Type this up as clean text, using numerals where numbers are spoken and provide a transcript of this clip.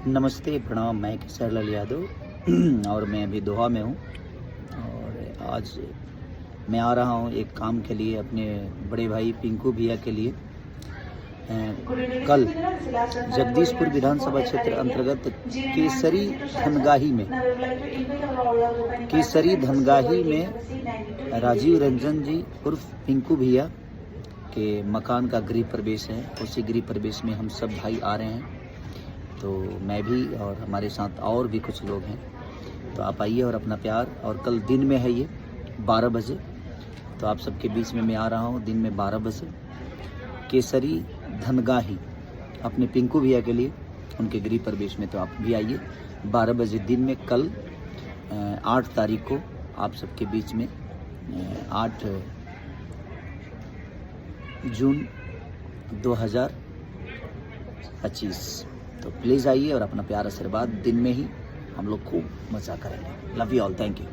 नमस्ते, प्रणाम। मैं केसरलाल यादव और मैं अभी दोहा में हूँ और आज मैं आ रहा हूँ एक काम के लिए अपने बड़े भाई पिंकू भैया के लिए। कल जगदीशपुर विधानसभा क्षेत्र अंतर्गत केसरी धनगाही में राजीव रंजन जी उर्फ पिंकू भैया के मकान का गृह प्रवेश है। उसी गृह प्रवेश में हम सब भाई आ रहे हैं, तो मैं भी और हमारे साथ और भी कुछ लोग हैं। तो आप आइए और अपना प्यार, और कल दिन में है ये 12 बजे, तो आप सबके बीच में मैं आ रहा हूँ दिन में 12 बजे केसरी धनगाही अपने पिंकू भैया के लिए उनके गृह प्रवेश में। तो आप भी आइए 12 बजे दिन में कल 8 तारीख को आप सबके बीच में 8 जून 2025। तो प्लीज़ आइए और अपना प्यार आशीर्वाद, दिन में ही हम लोग खूब मज़ा करेंगे। Love you all, thank you.